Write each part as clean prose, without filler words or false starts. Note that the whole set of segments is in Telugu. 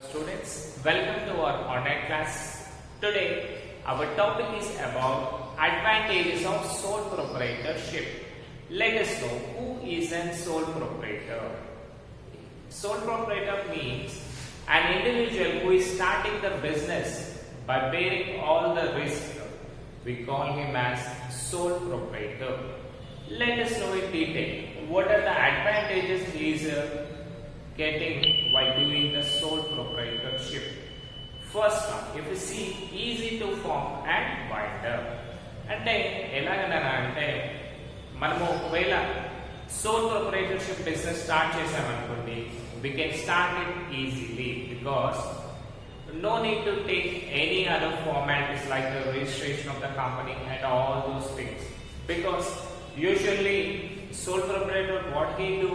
Students, welcome to our online class. Today, our topic is about advantages of sole proprietorship. Let us know who is a sole proprietor. Sole proprietor means an individual who is starting the business by bearing all the risk. We call him as sole proprietor. Let us know in detail what are the advantages he is getting while doing the sole proprietorship. First one, if you see, easy to form and wind up. అంటే ఎలాగనరా అంటే మనము ఒకవేళ సోల్ ప్రొప్రైటర్షిప్ బిజినెస్ స్టార్ట్ చేసామనుకోండి, we can start it easily because no need to take any other formalities like the registration of the company and all those things, because usually sole proprietor, what he do,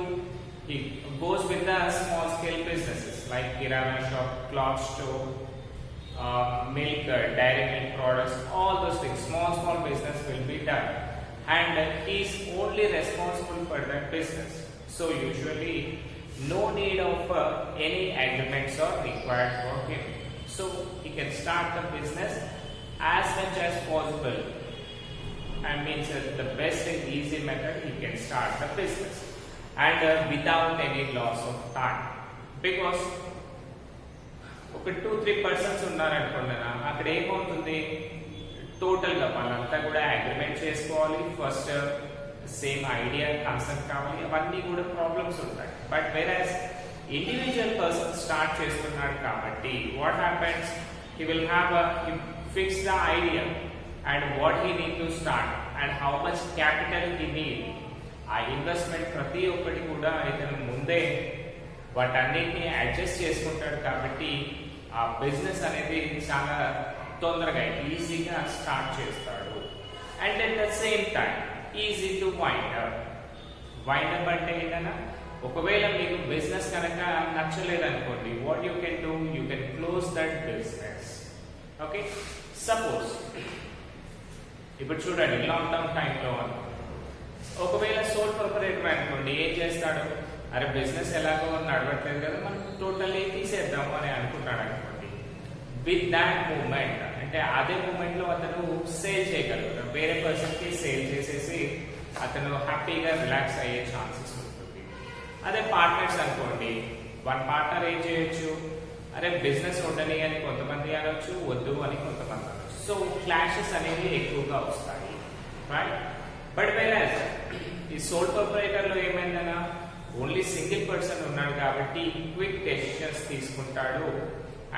he goes with the small scale businesses like kirana shop, cloth store, milk, dairy milk products, all those things. Small business will be done, and he is only responsible for that business. So usually no need of any agreements are required for him. So he can start the business as much as possible. I mean, the best and easy method, he can start the business and without any loss of time, because ఒక 2-3 పర్సన్స్ ఉన్నారనుకోండి, అక్కడ ఏమవుతుంది, టోటల్గా వాళ్ళంతా కూడా అగ్రిమెంట్ చేసుకోవాలి, ఫస్ట్ సేమ్ ఐడియా కన్సెప్ట్ కావాలి, అవన్నీ కూడా ప్రాబ్లమ్స్ ఉంటాయి. బట్ వెరాస్ ఇండివిజువల్ పర్సన్ స్టార్ట్ చేస్తున్నాడు కాబట్టి what happens, he will have fix the idea and what he need to start and how much capital he need. ఆ ఇన్వెస్ట్మెంట్ ప్రతి ఒక్కటి కూడా ఇతను ముందే వాటన్నిటిని అడ్జస్ట్ చేసుకుంటాడు కాబట్టి ఆ బిజినెస్ అనేది చాలా తొందరగా ఈజీగా స్టార్ట్ చేస్తాడు. And at the same time easy to wind up. Wind up అంటే ఏంటన్నా, ఒకవేళ మీకు బిజినెస్ కనుక నచ్చలేదనుకోండి, what you can do, you can close that business. Okay, suppose ఇప్పుడు చూడండి, లాంగ్ టర్మ్ టైంలో ఒకవేళ సోల్ ప్రొపరేటర్ అనుకోండి, ఏం చేస్తాడు, అరే బిజినెస్ ఎలాగో నడవట్లేదు కదా, మనం టోటల్లీ తీసేద్దాము అని అనుకుంటాడు అనుకోండి. విత్ దాట్ మూమెంట్, అంటే అదే మూమెంట్ లో అతను సేల్ చేయగలుగుతాడు, వేరే పర్సన్ కి సేల్ చేసేసి అతను హ్యాపీగా రిలాక్స్ అయ్యే ఛాన్సెస్ ఉంటుంది. అదే పార్ట్నర్స్ అనుకోండి, వన్ పార్ట్నర్ ఏం చేయొచ్చు, అరే బిజినెస్ ఉండని అని కొంతమంది అనొచ్చు, వద్దు అని కొంతమంది అనొచ్చు. సో క్లాషెస్ అనేవి ఎక్కువగా వస్తాయి, రైట్? బట్ వెరాజ్ ఈ సోల్ ప్రొపరైటర్ లో ఏమైందన్నా, ఓన్లీ సింగిల్ పర్సన్ ఉన్నాడు కాబట్టి క్విక్ డెసిషన్స్ తీసుకుంటాడు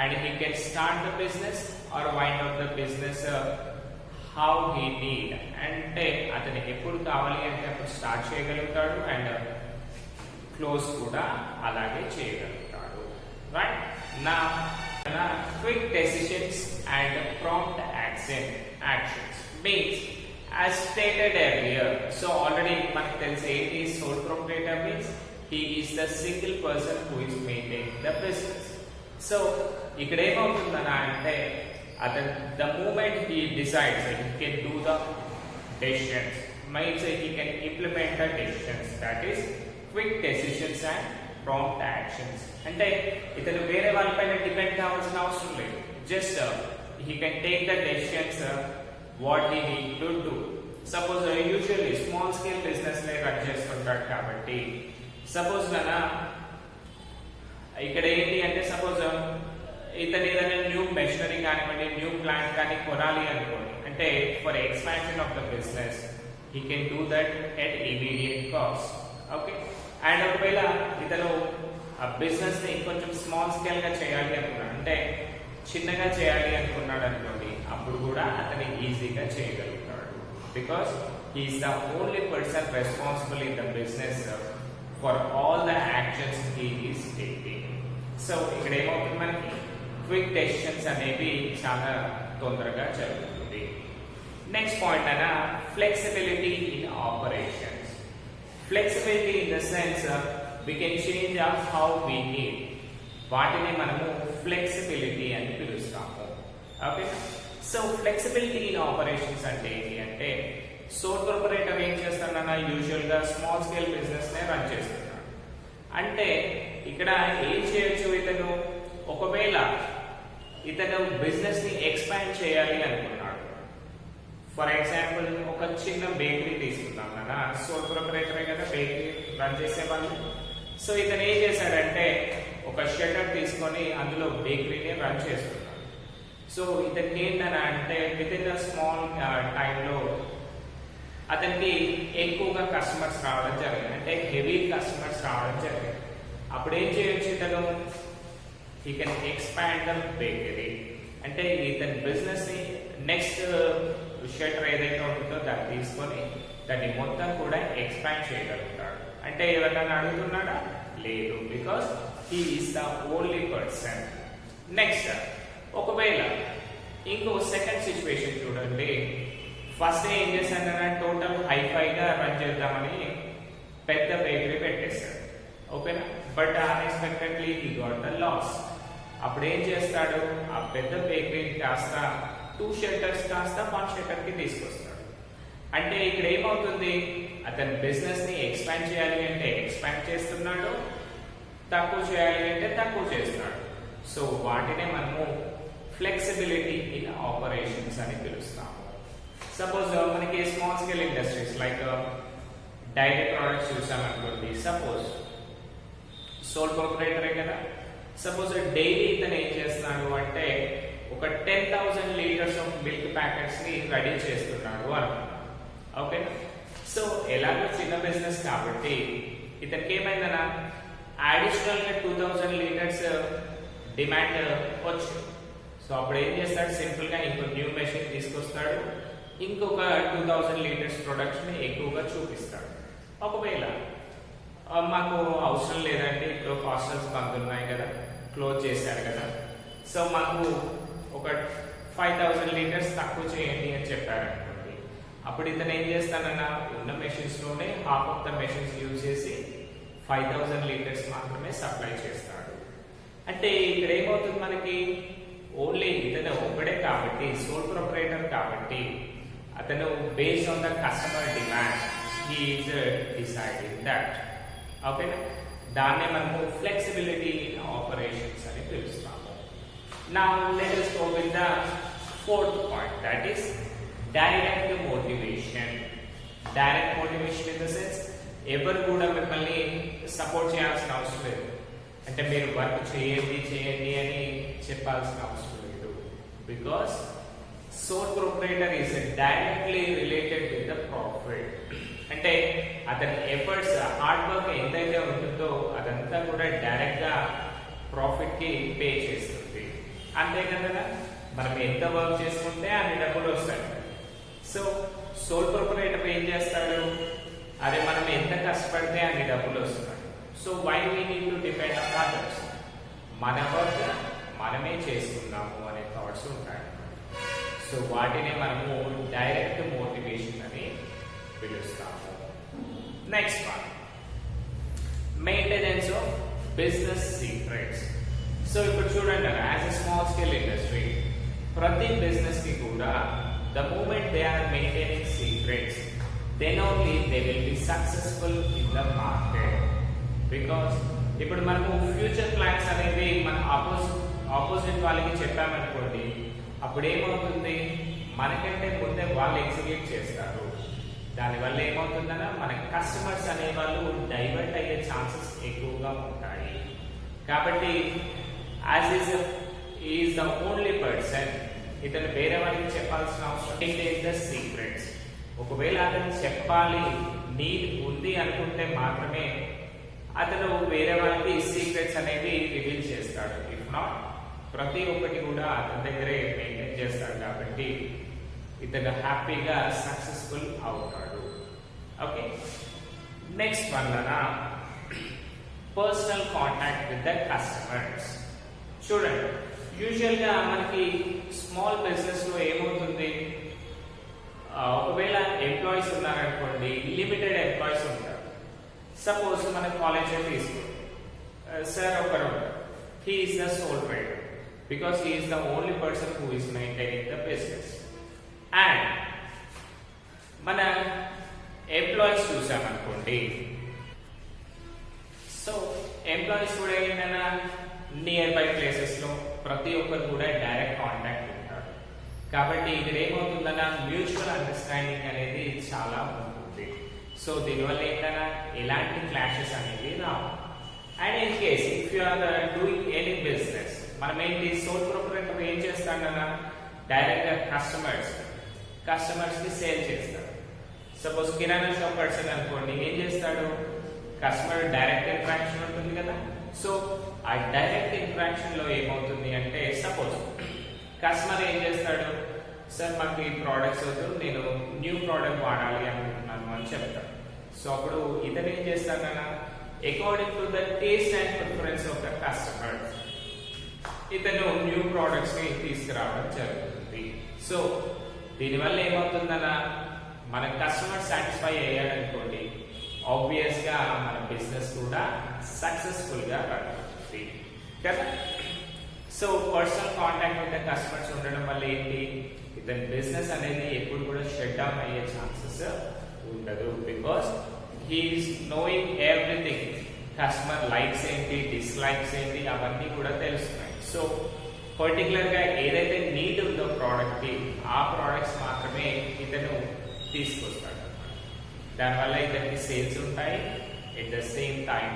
and he can start the business are wind up the business how he need. అంటే అతను ఎప్పుడు కావాలి అంటే అప్పుడు స్టార్ట్ చేయగలుగుతాడు అండ్ క్లోజ్ కూడా అలాగే చేయగలుగుతాడు, రైట్? నా quick decisions and prompt actions means as stated earlier. So already మనకు తెలిసి ఏంటి, sole proprietor means he is the single person who is maintaining the business. So ఇక్కడ ఏమవుతుందన్నా అంటే అతను the moment he decides that he can do the decisions, means he can implement the decisions, that is quick decisions and prompt actions. అంటే ఇతను వేరే వాళ్ళపైన డిపెండ్ కావాల్సిన అవసరం లేదు, just he can take the decisions what he need to do. Suppose usually small scale business లే రన్ చేస్తుంటాడు కాబట్టి, సపోజ్ గనా ఇక్కడ ఏంటి అంటే, సపోజ్ ఇతను ఏదైనా న్యూ మెషినరీ కానివ్వండి, న్యూ ప్లాంట్ కానీ కొనాలి అనుకోండి, అంటే for expansion of the business he can do that at immediate cost. Okay, and ఒకవేళ ఇతను ఆ బిజినెస్ ని ఇంకొంచెం స్మాల్ స్కేల్ గా చేయాలి అనుకున్నాడు, అంటే చిన్నగా చేయాలి అనుకున్నాడు అనుకోండి, అప్పుడు కూడా అతను ఈజీగా చేయగలుగుతాడు, because he is the only person responsible in the business for all the actions he is taking. So ఇక్కడ ఏమవుతుంది, మనకి క్విక్ డెసిషన్స్ అనేవి చాలా తొందరగా జరుగుతుంది. నెక్స్ట్ పాయింట్ అయినా flexibility in operations. Flexibility in the sense we can change how we need. వాటిని మనము ఫ్లెక్సిబిలిటీ అని పిలుస్తాము. Okay, so flexibility in operations అంటే ఏంటి అంటే, సోల్ ప్రొపరైటర్ ఏం చేస్తాడన్నా, యూజువల్ గా స్మాల్ స్కేల్ బిజినెస్ నే రన్ చేస్తున్నాడు. అంటే ఇక్కడ ఏం చేయొచ్చు, ఇతను ఒకవేళ ఇతను బిజినెస్ ని ఎక్స్పాండ్ చేయాలి అనుకున్నాడు, ఫర్ ఎగ్జాంపుల్ ఒక చిన్న బేకరీ తీసుకుందాం కదా, సోల్ ప్రొపరేటరే కదా బేకరీ రన్ చేసేవాళ్ళు. సో ఇతను ఏం చేశాడంటే ఒక షట్టర్ తీసుకొని అందులో బేకరీని రన్ చేస్తున్నాడు. సో ఇతనికి ఏంటని అంటే విత్ ఇన్ ద స్మాల్ టైంలో అతనికి ఎక్కువగా కస్టమర్స్ రావడం జరిగింది, అంటే హెవీ కస్టమర్స్ రావడం జరిగింది. అప్పుడు ఏం చేయొచ్చు ఇతను, ఈ కెన్ ఎక్స్పాండ్ ద బేకరీ, అంటే ఇతని బిజినెస్ ని నెక్స్ట్ షట్టర్ ఏదైతే ఉంటుందో దాన్ని తీసుకొని దాన్ని మొత్తం కూడా ఎక్స్పాండ్ చేయగలుగుతాడు. అంటే ఎవరైనా అడుగుతున్నాడా? లేదు, because he is the only person. Next ఒకవేళ ఇంకో సెకండ్ సిచ్యువేషన్ చూడండి. ఫస్ట్ ఏం చేశాడన్నా టోటల్ హైఫైగా రన్ చేద్దామని పెద్ద బేకరీ పెట్టేశాడు, ఓకేనా. But unexpectedly he got the loss. అప్పుడు ఏం చేస్తాడు, ఆ పెద్ద బేకరీని కాస్త 2 షట్టర్స్ కాస్త 1 షట్టర్ కి తీసుకొస్తాడు. అంటే ఇక్కడ ఏమవుతుంది, అతని బిజినెస్ ని ఎక్స్పాండ్ చేయాలి అంటే ఎక్స్పాండ్ చేస్తున్నాడు, తక్కువ చేయాలి అంటే తక్కువ చేస్తున్నాడు. సో వాటినే మనము ఫ్లెక్సిబిలిటీ ఇన్ ఆపరేషన్స్ అని పిలుస్తాము. సపోజ్ మనకి small scale industries like dairy products చూసామనుకోండి, సపోజ్ సోల్ ప్రొపరేటరే కదా, సపోజ్ డైలీ ఇతను ఏం చేస్తున్నాడు అంటే ఒక 10,000 లీటర్స్ ఆఫ్ మిల్క్ ప్యాకెట్స్ ని రెడీ చేస్తున్నాడు అనుకున్నాడు, ఓకేనా. సో ఎలాగో చిన్న బిజినెస్ కాబట్టి ఇతనికి ఏమైందనా అడిషనల్ గా 2,000 లీటర్స్ డిమాండ్ వచ్చింది. సో అప్పుడు ఏం చేస్తాడు, సింపుల్ గా ఇంకో న్యూ మెషిన్ తీసుకొస్తాడు, ఇంకొక 2,000 లీటర్స్ ప్రొడక్ట్స్ ని ఎక్కువగా చూపిస్తాడు. ఒకవేళ మాకు అవసరం లేదండి, ఇప్పుడు హాస్టల్స్ బంద్ ఉన్నాయి కదా, క్లోజ్ చేశారు కదా, సో మాకు ఒక 5,000 లీటర్స్ తక్కువ చేయండి అని చెప్పారు అనుకోండి. అప్పుడు ఇతను ఏం చేస్తానన్నా ఉన్న మెషిన్స్ లోనే half of the machines use చేసి 5,000 లీటర్స్ మాత్రమే సప్లై చేస్తాడు. అంటే ఇక్కడ ఏమవుతుంది, మనకి ఓన్లీ ఇతను ఒకడే కాబట్టి, సోల్ ప్రొపరేటర్ కాబట్టి అతను based on the customer demand he is deciding that, ఓకేనా. దాన్నే మనము ఫ్లెక్సిబిలిటీ ఇన్ ఆపరేషన్స్ అని పిలుస్తాము. Now let us go with the fourth point, that is direct motivation. Direct motivation in the sense ఎవరు కూడా మిమ్మల్ని సపోర్ట్ చేయాల్సిన అవసరం లేదు, అంటే మీరు వర్క్ చేయండి అని చెప్పాల్సిన అవసరం లేదు. Because soul proprietor is directly related with the profit. అంటే అతని ఎఫర్ట్స్ హార్డ్ వర్క్ ఎంతైతే ఉంటుందో అదంతా కూడా డైరెక్ట్ గా ప్రాఫిట్ కి పే చేస్తుంది. అంతే కదా, మనం ఎంత వర్క్ చేసుకుంటే అన్ని డబ్బులు వస్తాయి. సో సోల్ ప్రొపరేటర్ ఏం చేస్తాడు, అరే మనం ఎంత కష్టపడితే అన్ని డబ్బులు వస్తున్నాయి. So why we need to depend on others, మన వర్క్ మనమే చేసుకుందాము అనే థాట్స్ ఉంటాయి. సో వాటిని మనము డైరెక్ట్ మోటివేషన్ అని పిలుస్తాము. Next one, maintenance of business secrets. So ఇప్పుడు చూడండి, as a small scale industry ప్రతి బిజినెస్ కి కూడా the moment they are maintaining secrets, then only they will be successful in the market. Because ఇప్పుడు మనము ఫ్యూచర్ ప్లాన్స్ అనేది మన ఆపోజిట్ వాళ్ళకి చెప్పామనుకోండి, అప్పుడు ఏమవుతుంది, మనకంటే ముందే వాళ్ళు ఎగ్జిక్యూట్ చేస్తారు. దానివల్ల ఏమవుతుందన్నా మన కస్టమర్స్ అనే వాళ్ళు డైవర్ట్ అయ్యే ఛాన్సెస్ ఎక్కువగా ఉంటాయి. కాబట్టి as is the only person, ఇతను వేరే వాళ్ళకి చెప్పాల్సిన అవసరం మెయింటైన్ ద సీక్రెట్స్. ఒకవేళ అతను చెప్పాలి నీడ్ ఉంది అనుకుంటే మాత్రమే అతను వేరే వాళ్ళకి సీక్రెట్స్ అనేవి రివీల్ చేస్తాడు. ఇఫ్ నాట్ ప్రతి ఒక్కటి కూడా అతని దగ్గరే మెయింటైన్ చేస్తాడు. కాబట్టి ఇతను హ్యాపీగా సక్సెస్ఫుల్ అవుతాడు. Okay, next one personal contact with the customers. చూడండి, యూజువల్ గా మనకి స్మాల్ బిజినెస్ లో ఏమవుతుంది, ఒకవేళ ఎంప్లాయీస్ ఉన్నారనుకోండి, లిమిటెడ్ ఎంప్లాయీస్ ఉంటారు. సపోజ్ మన కాలేజ్ తీసుకోండి, సార్ ఒకరు, he is the sole trader because he is the only person who is maintaining the business. And మన ఎంప్లాయీస్ చూసామనుకోండి, సో ఎంప్లాయీస్ కూడా ఏంటన్నా నియర్ బై ప్లేసెస్లో ప్రతి ఒక్కరు కూడా డైరెక్ట్ కాంటాక్ట్ ఉంటారు. కాబట్టి ఇక్కడ ఏమవుతుందన్నా మ్యూచువల్ అండర్స్టాండింగ్ అనేది చాలా ఉంటుంది. సో దీనివల్ల ఏంటన్నా ఎలాంటి క్లాషెస్ అనేవి రావు. And in case if you are doing any business, మనం ఏంటి సోల్ ప్రొప్రైటర్ ఏం చేస్తాడన్నా డైరెక్ట్ గా కస్టమర్స్ కి సేల్ చేస్తాడు. సపోజ్ కిరాణా షాప్ పర్సన్ అనుకోండి, ఏం చేస్తాడు, కస్టమర్ డైరెక్ట్ ఇంటరాక్షన్ ఉంటుంది కదా. సో ఆ డైరెక్ట్ ఇంటరాక్షన్ లో ఏమవుతుంది అంటే సపోజ్ కస్టమర్ ఏం చేస్తాడు, సార్ మాకు ఈ ప్రోడక్ట్స్ వద్దు, నేను న్యూ ప్రోడక్ట్ వాడాలి అనుకుంటున్నాను అని చెప్తాడు. సో అప్పుడు ఇతను ఏం చేస్తాడన్నా according to the taste and preference of the customer ఇతను న్యూ ప్రోడక్ట్స్ ని తీసుకురావడం జరుగుతుంది. సో దీనివల్ల ఏమవుతుందన్నా మన కస్టమర్ సాటిస్ఫై అయ్యాడనుకోండి, ఆబ్వియస్ గా మన బిజినెస్ కూడా సక్సెస్ఫుల్ గా రన్ అవుతుంది కదా. So personal contact with the customers ఉండడం వల్ల ఏంటి, ఇతని బిజినెస్ అనేది ఎప్పుడు కూడా షట్ డౌన్ అయ్యే ఛాన్సెస్ ఉండదు. Because he is knowing everything, customer likes ఏంటి, డిస్లైక్స్ ఏంటి, అవన్నీ కూడా తెలుస్తున్నాయి. సో పర్టికులర్ గా ఏదైతే నీడ్ ఉందో ప్రోడక్ట్ కి, ఆ ప్రోడక్ట్స్ మాత్రమే ఇతను తీసుకొస్తాడు. దానివల్ల ఇతనికి సేల్స్ ఉంటాయి, at the same time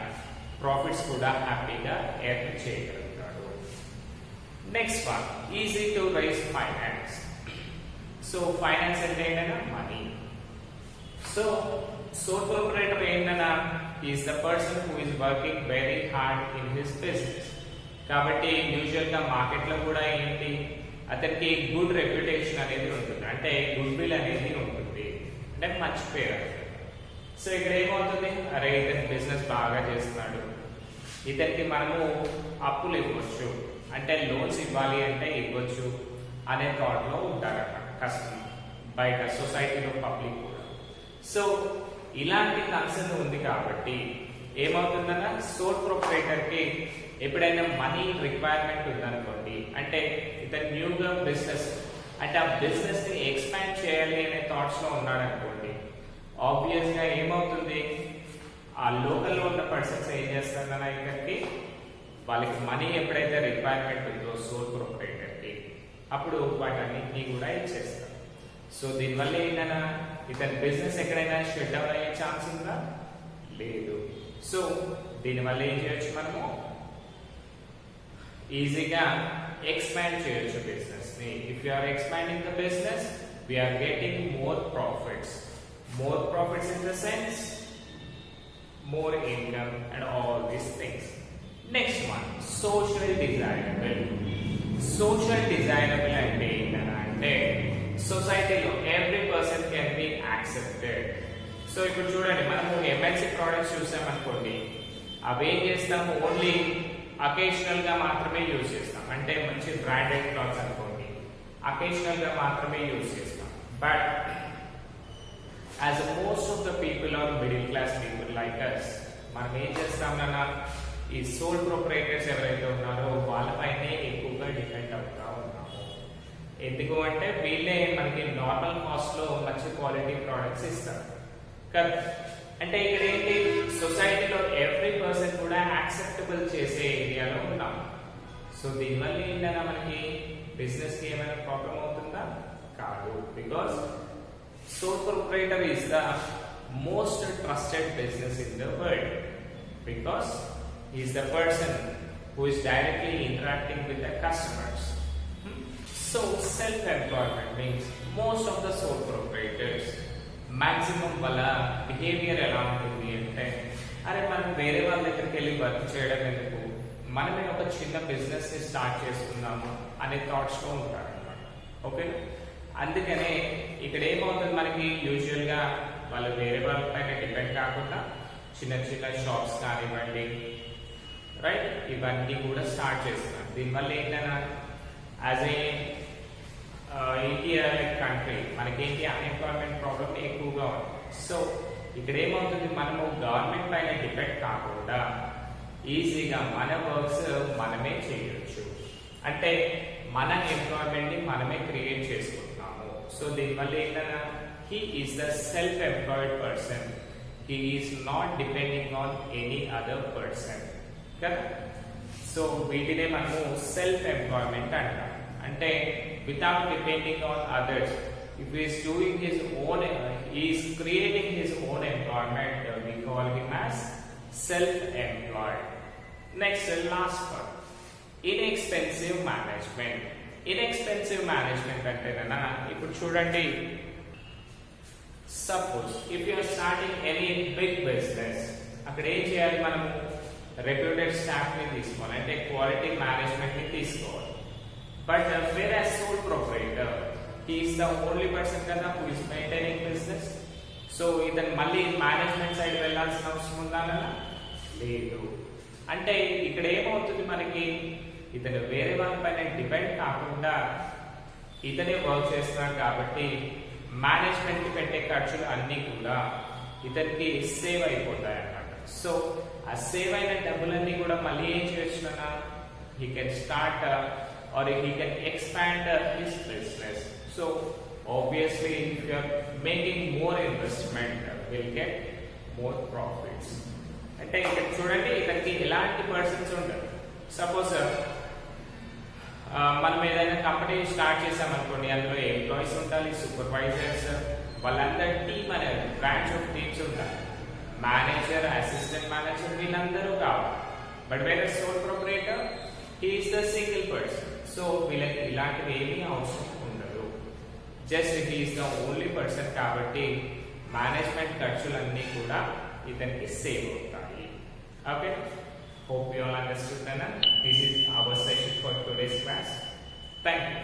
profits కూడా హ్యాపీగా ఎర్న్ చేయగలుగుతాడు. Next one, easy to raise finance. So finance అంటే ఏంటన్నా మనీ. సో సోల్ ప్రొప్రైటర్ ఏంటన్నా is the person who is working very hard in his business. కాబట్టి యూజువల్ గా మార్కెట్ లో కూడా ఏంటి, అతనికి గుడ్ రెప్యుటేషన్ అనేది ఉంటుంది, అంటే గుడ్ విల్ అనేది ఉంటుంది, అంటే మంచి పేరు. సో ఇక్కడ ఏమవుతుంది, అరే ఇతని బిజినెస్ బాగా చేస్తున్నాడు, ఇతనికి మనము అప్పులు ఇవ్వచ్చు, అంటే లోన్స్ ఇవ్వాలి అంటే ఇవ్వచ్చు అనే థాట్ లో ఉంటారన్నమాట కస్టమర్, బయట సొసైటీలో పబ్లిక్ కూడా. సో ఇలాంటి కన్సర్న్ ఉంది కాబట్టి ఏమవుతుందన్నా సోల్ ప్రొప్రైటర్ కి ఎప్పుడైనా మనీ రిక్వైర్మెంట్ ఉందనుకోండి, అంటే ఇతను న్యూగా బిజినెస్, అంటే ఆ బిజినెస్ ని ఎక్స్పాండ్ చేయాలి అనే థాట్స్ లో ఉన్నాడు అనుకోండి, ఆబ్వియస్ గా ఏమవుతుంది, ఆ లోకల్లో ఉన్న పర్సన్స్ ఏం చేస్తారన్నా ఇక్కడికి వాళ్ళకి మనీ ఎప్పుడైతే రిక్వైర్మెంట్ ఉందో సోల్ ప్రొప్రైటర్ కి, అప్పుడు వాటన్నిటినీ కూడా ఇచ్చేస్తారు. సో దీనివల్ల ఏంటన్నా ఇతని బిజినెస్ ఎక్కడైనా షట్ డౌన్ అయ్యే ఛాన్స్ ఉందా, లేదు. సో దీనివల్ల ఏం చేయొచ్చు, మనము ఈజీగా ఎక్స్పాండ్ చేయొచ్చు బిజినెస్ ని. If you are expanding the business, we are getting more profits in the sense more income and all these things. Next one, social desirable. Social desirable అంటే ఏంటంటే సొసైటీలో every person can be accepted. So ఇప్పుడు చూడండి, మనము ఎంఎన్సి ప్రోడక్ట్స్ చూసామనుకోండి, అవి ఏం చేస్తాము, ఓన్లీ అకేషనల్ గా మాత్రమే యూజ్ చేస్తాం, అంటే మంచి బ్రాండెడ్ క్లాత్స్ అనుకోండి, అకేషనల్ గా మాత్రమే యూజ్ చేస్తాం. But as most of the people are middle class people like us, మనం ఏం చేస్తామన్నా ఈ సోల్ ప్రొప్రైటర్స్ ఎవరైతే ఉన్నారో వాళ్ళపైనే ఎక్కువగా డిపెండ్ అవుతా ఉన్నాము. ఎందుకు అంటే వీళ్ళే మనకి నార్మల్ కాస్ట్ లో మంచి క్వాలిటీ ప్రోడక్ట్స్ ఇస్తారు కదా. అంటే ఇక్కడ ఏంటి, సొసైటీలో ఎవ్రీ పర్సన్ కూడా యాక్సెప్టబుల్ చేసే ఏరియాలో ఉన్నాం. సో దీనివల్ల ఏంటన్నా మనకి బిజినెస్ కి ఏమైనా ప్రాబ్లం అవుతుందా, కాదు. Because sole proprietor is the most trusted business in the world because he is the person who is directly interacting with the customers. So self-employment means most of the sole proprietors maximum వాళ్ళ బిహేవియర్ ఎలా ఉంటుంది అంటే, అరే మనం వేరే వాళ్ళ దగ్గరికి వెళ్ళి వర్క్ చేయడం ఎందుకు, మనమే ఒక చిన్న బిజినెస్ ని స్టార్ట్ చేసుకుందాము అనే థాట్స్ లో ఉంటారు అన్నమాట. ఓకే, అందుకనే ఇక్కడ ఏమవుతుంది, మనకి యూజువల్ గా వాళ్ళు వేరే వాళ్ళ పైన డిపెండ్ కాకుండా చిన్న చిన్న షాప్స్ కానివ్వండి, రైట్, ఇవన్నీ కూడా స్టార్ట్ చేస్తున్నారు. దీనివల్ల ఏంటన్నా యాజ్ ఏ ఇండియా కంట్రీ మనకేంటి అన్ఎంప్లాయ్మెంట్ ప్రాబ్లం ఎక్కువగా ఉంది. సో ఇక్కడ ఏమవుతుంది, మనము గవర్నమెంట్ పైన డిపెండ్ కాకుండా ఈజీగా మన వర్క్స్ మనమే చేయొచ్చు, అంటే మన ఎంప్లాయ్మెంట్ ని మనమే క్రియేట్ చేసుకుంటాం. సో దీనివల్ల ఏంటన్నా he is the self-employed person, he is not depending on any other person కదా. సో వీటినే మనము సెల్ఫ్ ఎంప్లాయ్మెంట్ అంటాం. అంటే without depending on others, if he is doing his own, he is creating his own employment, we call him as self-employed. Next, last one, inexpensive management. Inexpensive management అంటే ఇప్పుడు చూడండి, suppose if you are starting any big business, అక్కడ ఏం చేయాలి, మనము రెప్యూటెడ్ స్టాఫ్ ని తీసుకోవాలి, అంటే క్వాలిటీ మేనేజ్మెంట్ ని తీసుకోవాలి. But whereas sole proprietor, he is the only person కదా who is maintaining business. So ఇతను మళ్ళీ మేనేజ్మెంట్ సైడ్ వెళ్ళాల్సిన అవసరం ఉందా? లేదు. అంటే ఇక్కడ ఏమవుతుంది, మనకి ఇతను వేరే వాళ్ళ పైన డిపెండ్ కాకుండా ఇతనే వర్క్ చేస్తున్నాడు కాబట్టి మేనేజ్మెంట్ కి పెట్టే ఖర్చులు అన్ని కూడా ఇతనికి సేవ్ అయిపోతాయి అన్నమాట. సో ఆ సేవ్ అయిన డబ్బులన్నీ కూడా మళ్ళీ ఏం చేయొచ్చు, he can start or he can expand his business. So obviously if you are making more investment, will get more profits. అంటే ఇక్కడ చూడండి, ఇతనికి ఎలాంటి పర్సన్స్ ఉండరు. సపోజ్ మనం ఏదైనా కంపెనీ స్టార్ట్ చేసామనుకోండి, అందులో ఎంప్లాయీస్ ఉండాలి, సూపర్వైజర్స్, వాళ్ళందరూ టీమ్ అనేది బ్రాంచ్ ఆఫ్ టీమ్స్ ఉంటారు, మేనేజర్, అసిస్టెంట్ మేనేజర్, వీళ్ళందరూ కావాలి. బట్ వేరే sole proprietor, he is the single person. So వీళ్ళకి ఇలాంటివి ఏమీ అవసరం ఉండదు. Just he is the only person కాబట్టి మేనేజ్మెంట్ ఖర్చులన్నీ కూడా ఇతనికి సేవ్ అవుతాయి. Okay, hope you all understood. This is our session for today's class. Thank you.